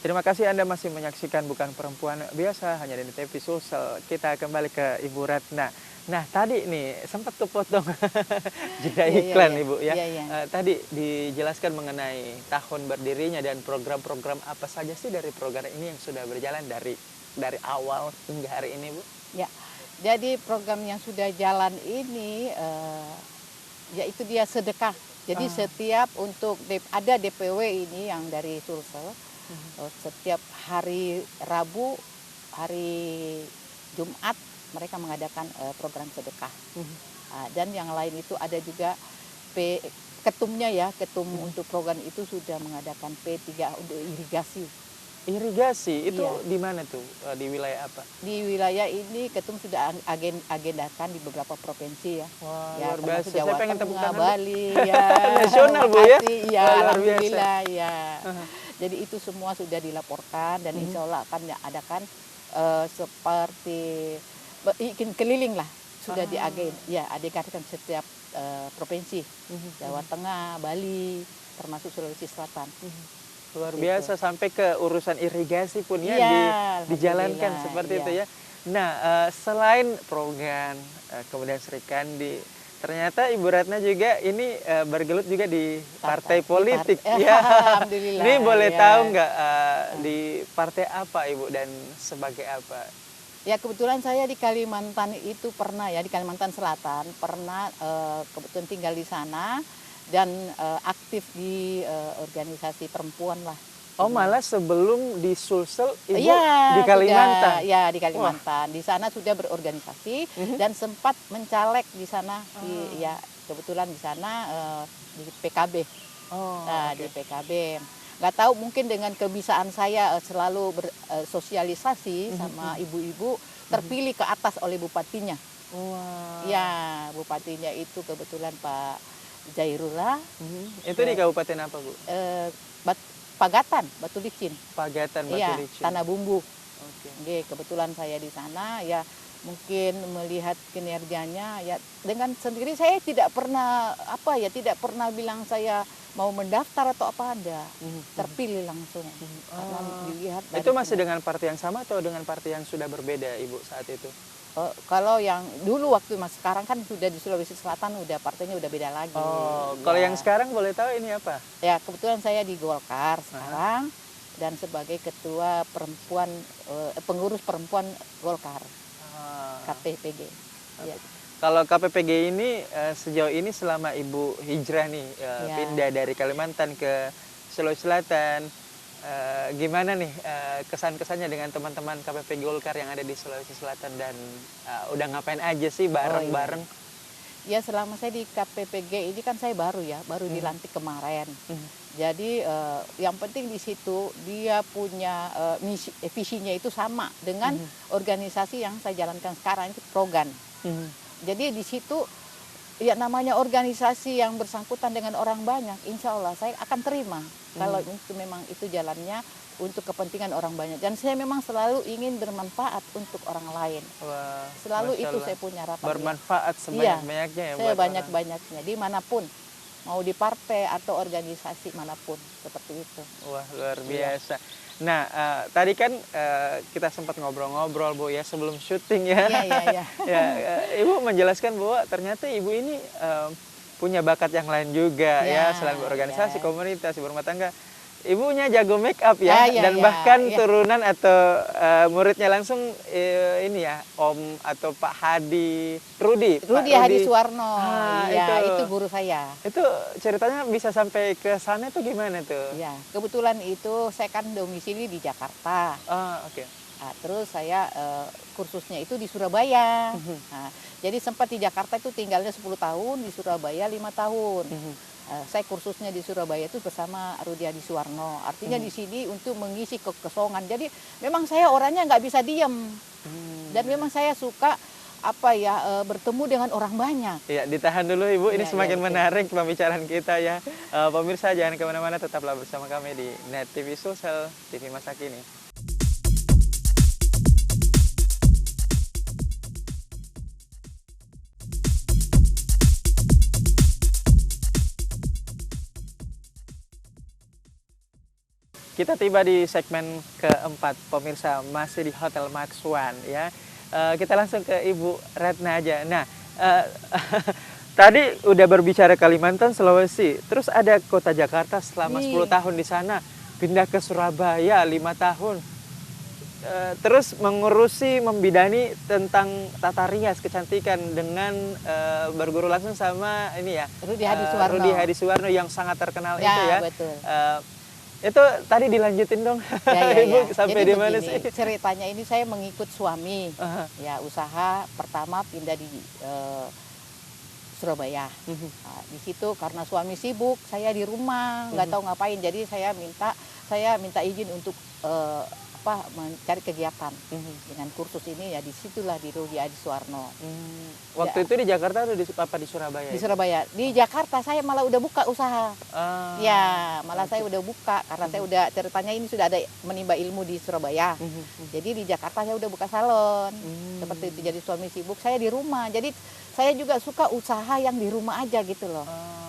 Terima kasih Anda masih menyaksikan Bukan Perempuan Biasa hanya di TV Sulsel. Kita kembali ke Ibu Ratna. Nah tadi nih sempat kepotong jeda Iya, iya, iklan iya. Ibu ya. Iya, iya. Tadi dijelaskan mengenai tahun berdirinya dan program-program apa saja sih dari program ini yang sudah berjalan dari awal hingga hari ini Bu? Ya, jadi program yang sudah jalan ini yaitu dia sedekah. Jadi setiap untuk ada DPW ini yang dari Sulsel, setiap hari Rabu, hari Jumat mereka mengadakan program sedekah. Dan yang lain itu ada juga ketumnya ya, ketum untuk program itu sudah mengadakan P3 untuk irigasi. Irigasi itu Iya. di mana tuh? Di wilayah apa? Di wilayah ini ketum sudah agendakan di beberapa provinsi ya. Wah, Ya, luar termasuk biasa. Saya pengen tepuk Tengah, tangan, Bu. Bali ya. Nasional, Bu, ya? Bekasi, ya, Wah, luar alhamdulillah ya. Jadi itu semua sudah dilaporkan dan insya Allah akan adakan seperti bikin keliling lah sudah diagendakan setiap provinsi. Jawa Tengah, Bali, termasuk Sulawesi Selatan. Luar biasa sampai ke urusan irigasi pun ya Iya, dijalankan alhamdulillah, seperti iya. itu ya. Nah, selain program kemudian Sri Kandi, ternyata Ibu Ratna juga ini bergelut juga di partai politik. Ya. Alhamdulillah. Ini boleh ya. tahu nggak di partai apa Ibu dan sebagai apa? Ya kebetulan saya di Kalimantan itu pernah ya, di Kalimantan Selatan pernah kebetulan tinggal di sana dan aktif di organisasi perempuan lah. Oh malah sebelum di Sulsel Ibu Iya, di Kalimantan? ya di Kalimantan. Di sana sudah berorganisasi dan sempat mencalek di sana. Ya kebetulan di sana di PKB. Di PKB. Nggak tahu mungkin dengan kebiasaan saya selalu bersosialisasi sama ibu-ibu terpilih ke atas oleh bupatinya. Wow. Ya bupatinya itu kebetulan Pak Jairullah. Itu di kabupaten apa Bu? Pagatan, Batu Licin. Pagatan Batu Iya, Licin. Tanah Bumbu. Oke. Kebetulan saya di sana ya mungkin melihat kinerjanya ya dengan sendiri saya tidak pernah bilang saya mau mendaftar atau apa ada. Terpilih langsung. Karena dilihat dari itu masih dengan partai yang sama atau dengan partai yang sudah berbeda Ibu saat itu? Kalau yang dulu waktu sekarang kan sudah di Sulawesi Selatan udah partainya udah beda lagi. Kalau yang sekarang boleh tahu ini apa? Ya kebetulan saya di Golkar sekarang dan sebagai ketua perempuan pengurus perempuan Golkar KPPG. Ya. Kalau KPPG ini sejauh ini selama Ibu hijrah nih pindah dari Kalimantan ke Sulawesi Selatan, gimana nih kesan-kesannya dengan teman-teman KPPG Golkar yang ada di Sulawesi Selatan dan udah ngapain aja sih bareng-bareng? Ya selama saya di KPPG ini kan saya baru dilantik kemarin. Jadi yang penting di situ dia punya visinya itu sama dengan organisasi yang saya jalankan sekarang itu Progan. Jadi di situ ya namanya organisasi yang bersangkutan dengan orang banyak, insya Allah saya akan terima kalau itu memang itu jalannya untuk kepentingan orang banyak. Dan saya memang selalu ingin bermanfaat untuk orang lain. Wah, selalu itu saya punya harapan. Bermanfaat sebanyak-banyaknya ya saya buat banyak-banyaknya dimanapun, mau di partai atau organisasi manapun seperti itu. Wah luar biasa. Nah tadi kan kita sempat ngobrol-ngobrol Bu ya sebelum syuting ya. Iya. Ibu menjelaskan bahwa ternyata Ibu ini punya bakat yang lain juga ya selain berorganisasi, komunitas, ibu rumah tangga. Ibunya jago make up ya, dan bahkan turunan atau muridnya langsung ini ya Om atau Pak Rudi Hadi Suwarno. Itu guru saya. Itu ceritanya bisa sampai ke sana tuh gimana tuh? Ya kebetulan itu saya kan domisili di Jakarta. Oke. Nah, terus saya kursusnya itu di Surabaya. Nah, jadi sempat di Jakarta itu tinggalnya 10 tahun, di Surabaya 5 tahun. Saya kursusnya di Surabaya itu bersama Rudi Hadi Suwarno. Artinya di sini untuk mengisi kekosongan. Jadi memang saya orangnya nggak bisa diam. Dan memang saya suka bertemu dengan orang banyak. Ya, ditahan dulu Ibu. Ini semakin menarik pembicaraan kita ya. Pemirsa jangan kemana-mana, tetaplah bersama kami di Net TV Sulsel, TV masa kini. kita tiba di segmen keempat, pemirsa, masih di Hotel Max One ya. Kita langsung ke Ibu Retna aja. Nah, tadi udah berbicara Kalimantan, Sulawesi, terus ada Kota Jakarta selama 10 tahun di sana, pindah ke Surabaya 5 tahun. Terus mengurusi, membidani tentang tata rias kecantikan dengan berguru langsung sama ini ya, Rudi Hadisuwarno yang sangat terkenal itu ya. Betul. Itu tadi dilanjutin dong, Ibu sampai di mana sih? Ceritanya ini saya mengikut suami, ya usaha pertama pindah di Surabaya. Nah, di situ karena suami sibuk, saya di rumah nggak tahu ngapain, jadi saya minta izin untuk mencari kegiatan dengan kursus ini ya, disitulah di Rudi Hadisuwarno. Waktu itu di Jakarta atau di Surabaya? Di Surabaya. Di Jakarta saya malah udah buka usaha. Ya, malah saya udah buka karena saya udah ceritanya ini sudah ada menimba ilmu di Surabaya. Jadi di Jakarta saya udah buka salon. Seperti itu, jadi suami sibuk, saya di rumah. Jadi saya juga suka usaha yang di rumah aja gitu loh.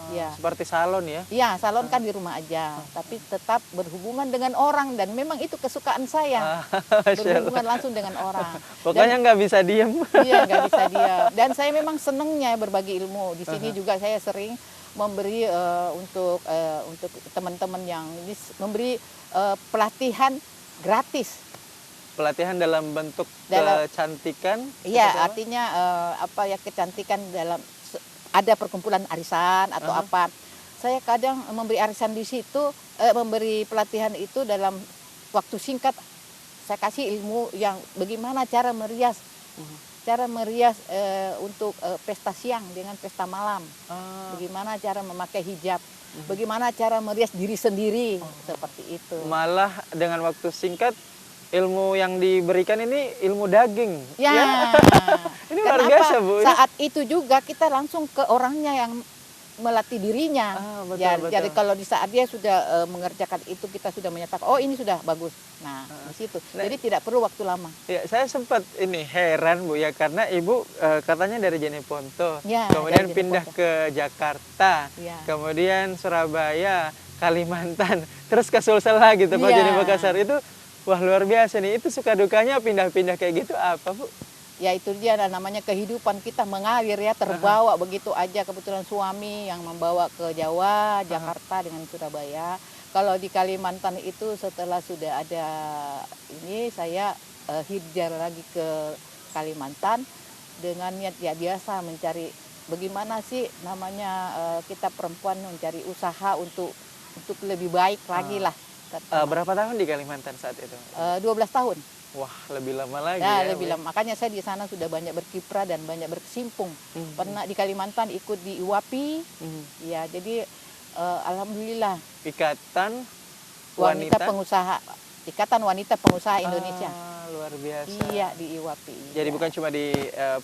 Ya. Seperti salon ya? Iya, salon kan di rumah aja, tapi tetap berhubungan dengan orang, dan memang itu kesukaan saya, berhubungan langsung dengan orang. Pokoknya nggak bisa diem. Iya, nggak bisa diam. Dan saya memang senengnya berbagi ilmu. Di sini juga saya sering memberi untuk teman-teman yang ini, memberi pelatihan gratis. Pelatihan dalam bentuk kecantikan? Iya, artinya kecantikan dalam ada perkumpulan arisan atau apa. Saya kadang memberi arisan di situ, memberi pelatihan itu dalam waktu singkat. Saya kasih ilmu yang bagaimana cara merias, untuk pesta siang dengan pesta malam. Bagaimana cara memakai hijab, bagaimana cara merias diri sendiri, seperti itu. Malah dengan waktu singkat, ilmu yang diberikan ini ilmu daging. Ya. Ini luar biasa, Bu. Saat itu juga kita langsung ke orangnya yang melatih dirinya. Betul. Jadi kalau di saat dia sudah mengerjakan itu, kita sudah menyatakan, oh ini sudah bagus. Nah, di situ. Jadi tidak perlu waktu lama. Ya, saya sempat heran, Bu ya, karena Ibu katanya dari Jeneponto, ya, kemudian pindah ke Jakarta, ya, kemudian Surabaya, Kalimantan, terus ke Sulsel lagi, tempat jadi Makassar itu. Wah, luar biasa nih. Itu suka dukanya pindah-pindah kayak gitu apa, Bu? Ya itu dia, namanya kehidupan kita mengalir ya, terbawa begitu aja. Kebetulan suami yang membawa ke Jawa, Jakarta dengan Surabaya. Kalau di Kalimantan itu setelah sudah ada ini, saya hijrah lagi ke Kalimantan dengan niat ya biasa mencari bagaimana sih namanya kita perempuan mencari usaha untuk lebih baik lagi lah. Berapa tahun di Kalimantan saat itu? 12 tahun. Wah, lebih lama lagi ya. Ya, lebih lama. Makanya saya di sana sudah banyak berkiprah dan banyak berkesimpung. Pernah di Kalimantan ikut di IWAPI. Ya, jadi alhamdulillah. Ikatan Wanita Pengusaha Indonesia. Luar biasa. Iya, di IWAPI. Jadi bukan cuma di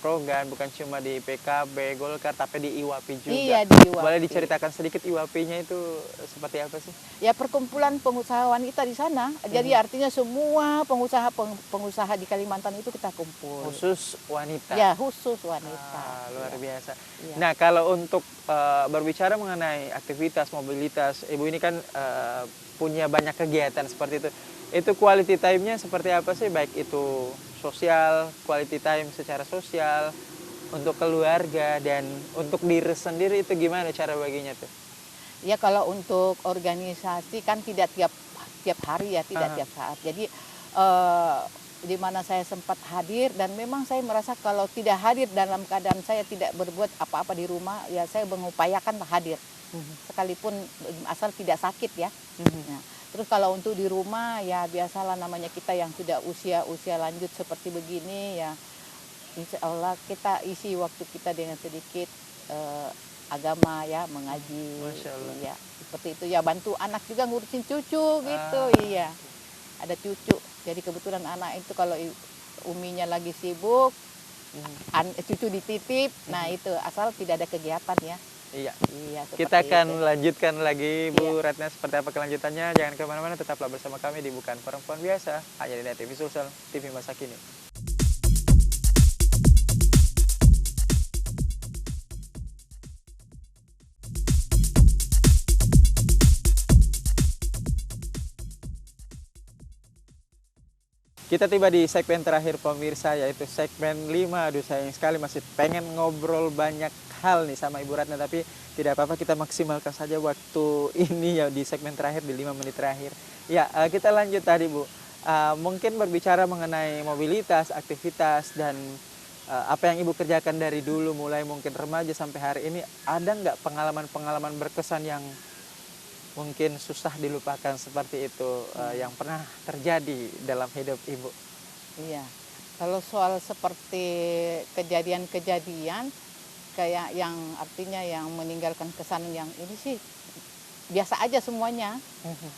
Progan, bukan cuma di PKB, Golkar, tapi di IWAPI juga. Iya, di IWAPI. Boleh diceritakan sedikit IWAPI-nya itu seperti apa sih? Ya, perkumpulan pengusaha wanita di sana. Jadi artinya semua pengusaha di Kalimantan itu kita kumpul. Khusus wanita? Ya, khusus wanita. Luar biasa. Ya. Nah, kalau untuk berbicara mengenai aktivitas, mobilitas, Ibu ini kan punya banyak kegiatan seperti itu. Itu quality time-nya seperti apa sih? Baik itu sosial, quality time secara sosial, untuk keluarga, dan untuk diri sendiri itu gimana cara baginya tuh? Ya, kalau untuk organisasi kan tidak tiap hari ya, tidak tiap saat. Jadi di mana saya sempat hadir, dan memang saya merasa kalau tidak hadir dalam keadaan saya tidak berbuat apa-apa di rumah, ya saya mengupayakan hadir. Sekalipun asal tidak sakit ya. Nah, terus kalau untuk di rumah ya biasalah, namanya kita yang sudah usia lanjut seperti begini ya, insya Allah kita isi waktu kita dengan sedikit agama ya, mengaji. Masya Allah. Ya, seperti itu ya, bantu anak juga ngurusin cucu gitu. Iya, ada cucu. Jadi kebetulan anak itu kalau uminya lagi sibuk, cucu dititip. Nah itu asal tidak ada kegiatan ya. Iya. Kita akan lanjutkan lagi, Bu Retna, seperti apa kelanjutannya. Jangan kemana-mana, tetaplah bersama kami di Bukan Perempuan Biasa, hanya di TV Sulsel, TV masa kini. Kita tiba di segmen terakhir pemirsa, yaitu segmen 5. Aduh, sayang sekali masih pengen ngobrol banyak hal nih sama Ibu Ratna, tapi tidak apa-apa, kita maksimalkan saja waktu ini ya di segmen terakhir, di 5 menit terakhir. Ya, kita lanjut tadi Bu. Mungkin berbicara mengenai mobilitas, aktivitas, dan apa yang Ibu kerjakan dari dulu, mulai mungkin remaja sampai hari ini, ada nggak pengalaman-pengalaman berkesan yang mungkin susah dilupakan seperti itu yang pernah terjadi dalam hidup Ibu? Iya, kalau soal seperti kejadian-kejadian kayak yang artinya yang meninggalkan kesan yang ini sih biasa aja semuanya.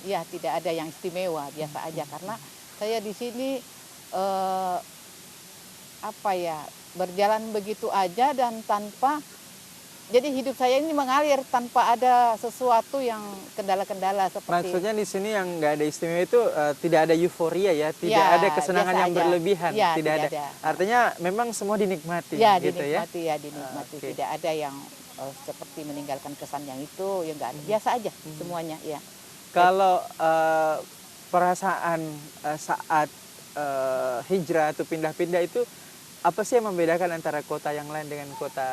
Ya, tidak ada yang istimewa, biasa aja karena saya di sini apa ya, berjalan begitu aja dan tanpa, jadi hidup saya ini mengalir tanpa ada sesuatu yang kendala-kendala seperti. Maksudnya di sini yang nggak ada istimewa itu tidak ada euforia ya, tidak ada kesenangan yang berlebihan, ya, tidak ada. Artinya memang semua dinikmati, ya, gitu dinikmati, ya. Dinikmati. Okay. Tidak ada yang seperti meninggalkan kesan yang itu, ya nggak ada. Biasa aja semuanya, ya. Kalau perasaan saat hijrah atau pindah-pindah itu, apa sih yang membedakan antara kota yang lain dengan kota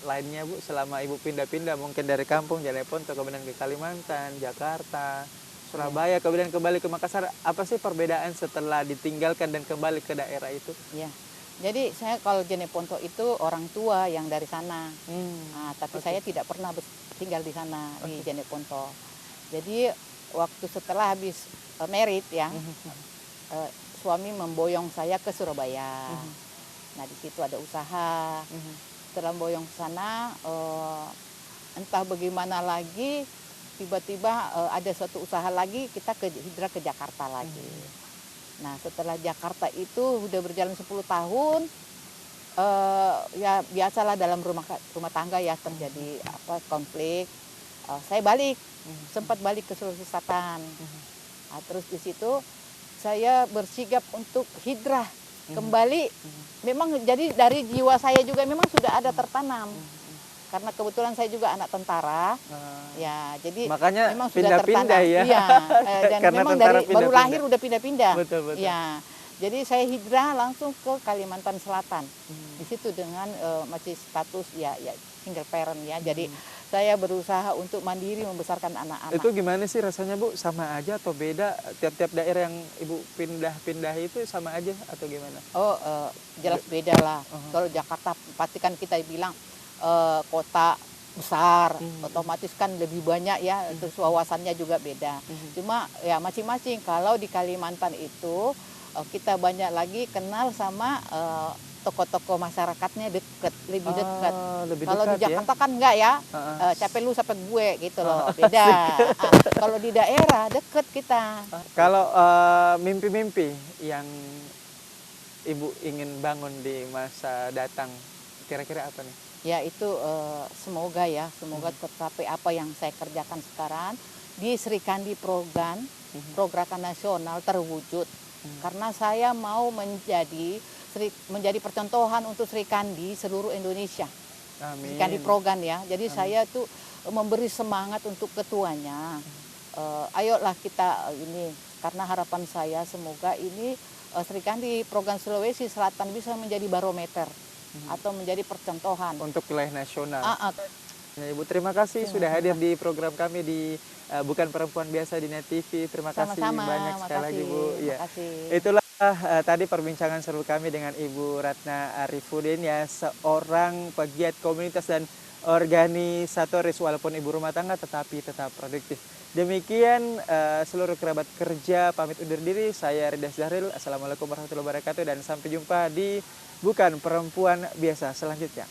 lainnya Bu? Selama Ibu pindah-pindah mungkin dari kampung Jeneponto kemudian ke Kalimantan, Jakarta, Surabaya, kemudian kembali ke Makassar, apa sih perbedaan setelah ditinggalkan dan kembali ke daerah itu? Ya, jadi saya kalau Jeneponto itu orang tua yang dari sana, tapi saya tidak pernah tinggal di sana di Jeneponto. Jadi waktu setelah habis merit ya, suami memboyong saya ke Surabaya. Nah, di situ ada usaha. Setelah boyong ke sana, entah bagaimana lagi, tiba-tiba ada suatu usaha lagi, kita hijrah ke Jakarta lagi. Nah, setelah Jakarta itu udah berjalan 10 tahun, ya biasalah dalam rumah tangga ya terjadi konflik. Saya balik, sempat balik ke Sulawesi Selatan. Nah, terus di situ saya bersigap untuk hijrah kembali. Memang jadi dari jiwa saya juga memang sudah ada tertanam. Karena kebetulan saya juga anak tentara. Ya, jadi makanya memang sudah tertanam. Ya. Iya, dan karena memang dari baru pindah-pindah. lahir udah pindah-pindah. Betul, betul. Ya. Jadi saya hijrah langsung ke Kalimantan Selatan. Di situ dengan masih status ya single parent ya. Jadi saya berusaha untuk mandiri membesarkan anak-anak. Itu gimana sih rasanya Bu? Sama aja atau beda? Tiap-tiap daerah yang Ibu pindah-pindah itu sama aja atau gimana? Oh, jelas beda lah. Kalau Jakarta pasti kan kita bilang kota besar, otomatis kan lebih banyak ya, terus wawasannya juga beda. Cuma ya masing-masing. Kalau di Kalimantan itu kita banyak lagi kenal sama tokoh-tokoh masyarakatnya lebih dekat. Kalau di Jakarta kan enggak ya, capek lu sampai gue gitu loh, beda. Kalau di daerah deket kita. Kalau mimpi-mimpi yang Ibu ingin bangun di masa datang, kira-kira apa nih? Ya itu semoga tercapai apa yang saya kerjakan sekarang di Sri Kandi Progratan Nasional terwujud. Karena saya mau menjadi percontohan untuk Sri Kandi seluruh Indonesia. Amin. Sri Kandi Progan ya. Jadi saya tuh memberi semangat untuk ketuanya. Ayolah kita ini, karena harapan saya semoga ini Sri Kandi Progan Sulawesi Selatan bisa menjadi barometer atau menjadi percontohan untuk wilayah nasional. Ya, Ibu, terima kasih sudah hadir di program kami di Bukan Perempuan Biasa di Net TV. Terima kasih banyak sekali lagi Bu. Ya. Itulah tadi perbincangan seru kami dengan Ibu Ratna Arifudin ya, seorang pegiat komunitas dan organisatoris walaupun ibu rumah tangga tetapi tetap produktif. Demikian seluruh kerabat kerja pamit undur diri. Saya Rida Zahril. Assalamualaikum warahmatullahi wabarakatuh dan sampai jumpa di Bukan Perempuan Biasa selanjutnya.